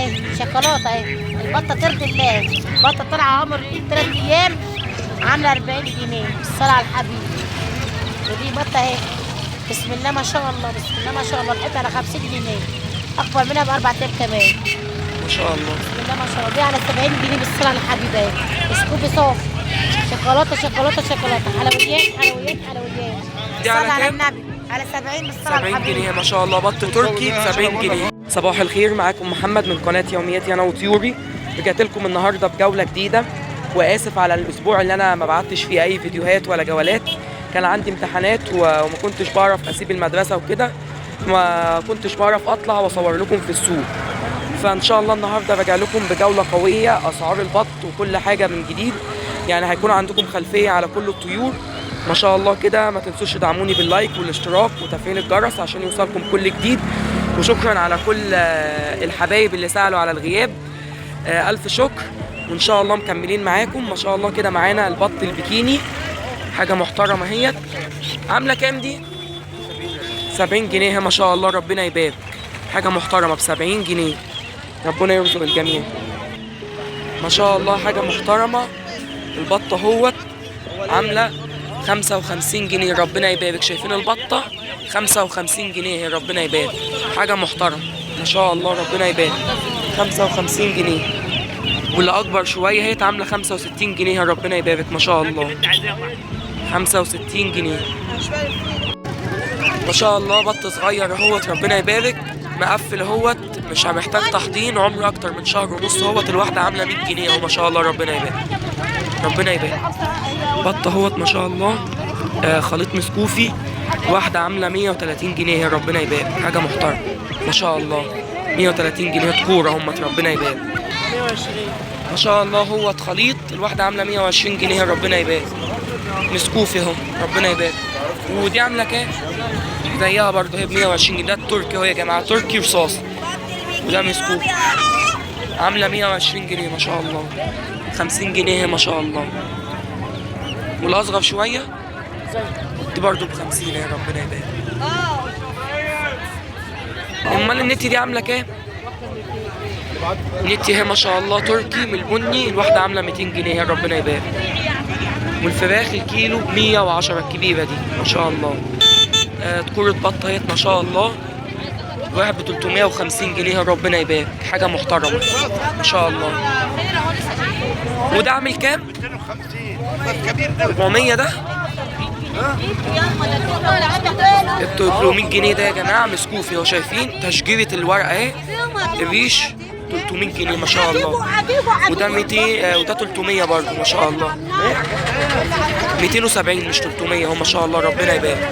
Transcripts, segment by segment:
اهي شوكولاته اهي. البطه ترضي الله. بطه طالعه عمر 3 ايام عامله 40 جنيه بالصلاه على الحبيب. ودي بطه اهي بسم الله ما شاء الله، بسم الله ما شاء الله. الحته على 50 جنيه، اكبر منها ب4 ايام كمان ما شاء الله. بسم الله ما شاء الله. دي على 70 جنيه بالصلاه على الحبيب اهي. سكوبي صافي شوكولاته شوكولاته شوكولاته. حلويات حلويات حلويات. دي على صلى على كام؟ النبي. على 70 بالصلاه على 70 الحبيب. جنيه ما شاء الله. بط تركي ب 70 جنيه. صباح الخير، معاكم محمد من قناه يومياتي انا وطيوري. رجعت لكم النهارده بجوله جديده، واسف على الاسبوع اللي انا ما بعتش فيه اي فيديوهات ولا جولات. كان عندي امتحانات وما كنتش بعرف اسيب المدرسه وكده، ما كنتش بعرف اطلع واصور لكم في السوق. فان شاء الله النهارده راجع لكم بجوله قويه، اسعار البط وكل حاجه من جديد. يعني هيكون عندكم خلفيه على كل الطيور ما شاء الله كده. ما تنسوش تدعموني باللايك والاشتراك وتفعيل الجرس عشان يوصلكم كل جديد. وشكرا على كل الحبايب اللي سألوا على الغياب، ألف شكر. وإن شاء الله مكملين معاكم ما شاء الله كده. معانا البط البكيني، حاجة محترمة اهيت. عاملة كام دي؟ 70 جنيه ما شاء الله. ربنا يبارك، حاجة محترمة ب70 جنيه. ربنا يرزق الجميع ما شاء الله. حاجة محترمة. البطة اهوت عاملة 55 جنيه. ربنا يبارك. شايفين البطة 55 جنيه. ربنا يبارك، حاجة محترمة ما شاء الله. ربنا يبارك. 55 جنيه. واللي أكبر شوية هي عاملة 65 جنيه. ربنا يبارك ما شاء الله. 65 جنيه ما شاء الله. بط صغير اهوت ربنا يبارك، مقفل اهوت، مش محتاج تحضين، عمره أكتر من شهر ونص اهوت. الواحدة عاملة 100 جنيه اهو ما شاء الله. ربنا يبارك. ربنا يبارك. بط اهوت ما شاء الله. خليط مسكوفي، واحدة عاملة 130 جنيه. ربنا يبارك، حاجة محترمة ما شاء الله. 130 جنيه تكورة همت. ربنا يبارك ما شاء الله. هو خليط، الواحدة عاملة 120 جنيه. ربنا يبارك. مسكوفي اهو ربنا يبارك. ودي عاملة كام؟ زيها برضه هي ب 120 جنيه. ده التركي اهو يا جماعة، تركي رصاص. وده مسكوفي عاملة 120 جنيه ما شاء الله. 50 جنيه ما شاء الله. والأصغر شوية دي برضه ب50 يا ربنا يبارك. امال النتي دي عامله كام؟ النتي هي ما شاء الله تركي من البني، الواحده عامله 200 جنيه يا ربنا يبارك. والفراخ الكيلو ب 110 الكبيره دي ما شاء الله. تكورة بطه اهيت ما شاء الله. واحد ب 350 جنيه يا ربنا يبارك، حاجه محترمه ما شاء الله. وده عامل كام؟ 400 ده؟ ب 300 جنيه ده يا جماعه. مسكوفي اهو، شايفين تشجيره الورقه اهي. الريش 300 جنيه ما شاء الله. وده 200 وده 300 برضه ما شاء الله. 270 مش 300 اهو ما شاء الله. ربنا يبارك.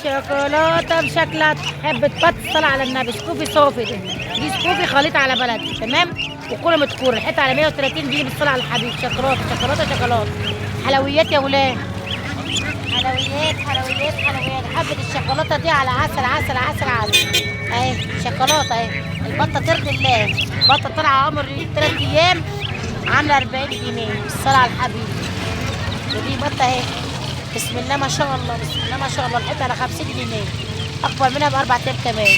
شوكولاته بشكلات حبه بط طالعه على النبي. سكوبي صافي دي سكوبي خليط على بلدي تمام. وكل متكور الحته على 130 جنيه بالصلاه على الحبيب. شوكولاته شوكولاته شوكولاته. حلويات يا ولاد، حلويات حلويات حلويات. حبه الشوكولاته دي على عسل عسل عسل عسل اهي. شوكولاته اهي. البطه ترضي الله. بطه طالعه عمر 3 ايام عامله 40 جنيه بالصلاه على الحبيب. ودي بطه اهي بسم الله ما شاء الله، بسم الله ما شاء الله. الحته على 50 جنيه، اكبر منها ب4 ايام كمان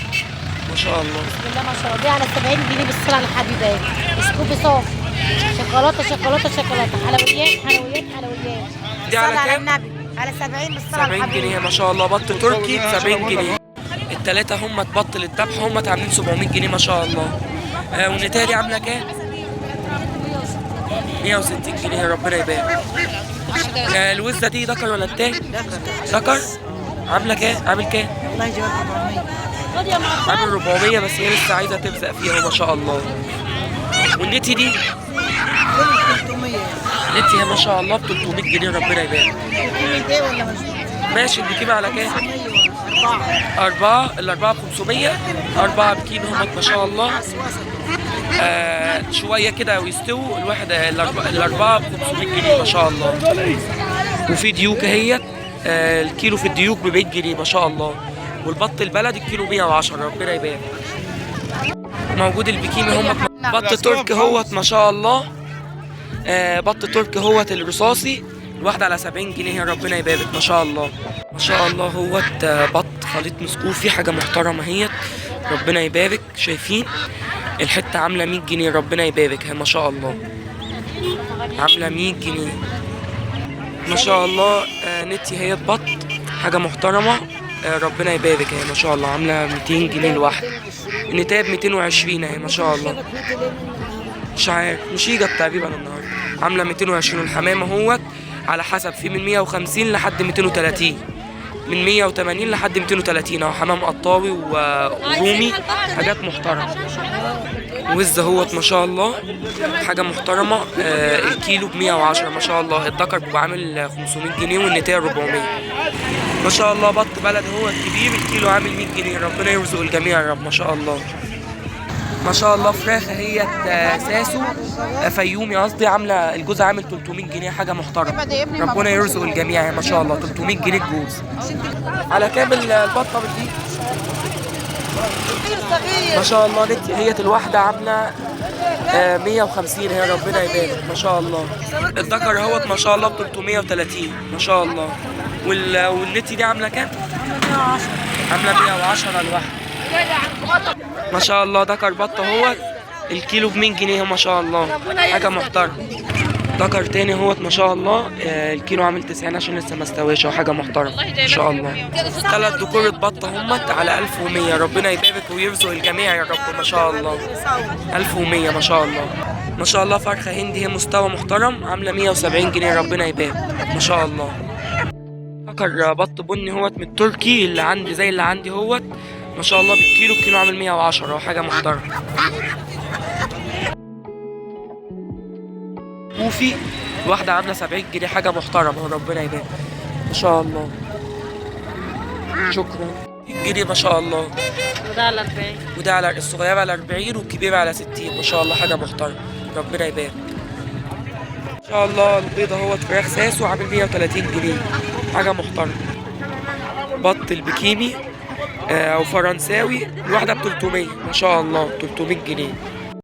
ما شاء الله. بسم الله ما شاء الله. دي على 70 جنيه بالصلاه على الحبيب اهي. سكوبي صافي شوكولاته شوكولاته شوكولاته. حلويات حلويات حلويات. دي على على كام؟ النبي على 70 بالصلاه على 70 الحبيب. جنيه ما شاء الله. بط تركي ب 70 جنيه. التلاتة هم بط للذبح هم عاملين 700 جنيه ما شاء الله. والنتايه دي عامله كام؟ 160 جنيه يا ربنا يبارك. الوزه دي ذكر ولا انتاج؟ ذكر. عامله كام؟ عامل كام؟ الله يجزاك 400. عامل 400 بس هي لسه عايزه تلزق فيها ما شاء الله. والنتي دي؟ 300. النتي هي ما شاء الله ب 300 جنيه ربنا يبارك. ماشي. البكيمة على كام؟ 4. الأربعة ب 500. 4 بكيمة هم ما شاء الله. شوية كده ويستووا. الواحد الأربعة ب 500 جنيه ما شاء الله. وفي ديوك اهيت. الكيلو في الديوك ب 100 جنيه ما شاء الله. والبط البلدي الكيلو 110 ربنا يبارك. موجود البكيمة هم. بط تركي اهوت ما شاء الله. بط تركي اهوت الرصاصي، الواحدة على 70 جنيه يا ربنا يبارك ما شاء الله. ما شاء الله. هوت بط خليط مسكوفي، حاجة محترمة اهيت. ربنا يبارك. شايفين الحته عامله 100 جنيه، ربنا يبارك. ما شاء الله عامله 100 جنيه ما شاء الله. نتي هي بط حاجه محترمه. ربنا يبارك. ما شاء الله عامله 200 جنيه الواحده. النتايه 220 اهي ما شاء الله. مش عارف مش هيجت تقريبا النهارده. عامله 220. الحمامه اهوت على حسب، في من 150 لحد 230، من 180 لحد 230 اهو. حمام قطاوي ورومي حاجات محترمه. وز اهوت ما شاء الله حاجه محترمه. الكيلو ب 110 ما شاء الله. الدكر بيبقى عامل 500 جنيه والنتايه 400 ما شاء الله. بط بلد هو الكبير الكيلو عامل 100 جنيه. ربنا يرزق الجميع يا رب ما شاء الله. ما شاء الله فراخ هي ساسو فيومي قصدي، عامله الجوز عامل 300 جنيه حاجه محترمه. ربنا يرزق الجميع ما شاء الله. 300 جنيه الجوز. على كامل البطه دي ما شاء الله. نتي هي الواحده عامله 150 هي. ربنا يبارك ما شاء الله. الذكر اهوت ما شاء الله ب 330 ما شاء الله. والنتي دي عامله كام؟ عامله 110 الواحده ما شاء الله. ذكر بط اهوت الكيلو ب 100 جنيه ما شاء الله حاجه محترمه. ذكر تاني اهوت ما شاء الله الكيلو عامل 90 عشان لسه ما استويش حاجه محترمه ما شاء الله. 3 دكور بط همت على 1100. ربنا يبارك ويرزق الجميع يا رب ما شاء الله. 1100 ما شاء الله ما شاء الله. فرخه هندي هي مستوى محترم عامله 170 جنيه. ربنا يبارك ما شاء الله. ذكر بط بني هوت من التركي اللي عندي زي اللي عندي هوت ما شاء الله بالكيلو. الكيلو عامل 110 وحاجه محترمه. كوفي واحده عامله 70 جنيه حاجه محترمه وربنا يبارك ما شاء الله. شكرا. جنيه ما شاء الله. وده على 40. وده على الصغيره على 40 والكبيره على 60 ما شاء الله حاجه محترمه. ربنا يبارك ما شاء الله. البيضه اهوت فراخ ساسو عامل 130 جنيه حاجه محترمه. بط البكيمي او فرنساوي الواحده ب 300 ما شاء الله. 300 جنيه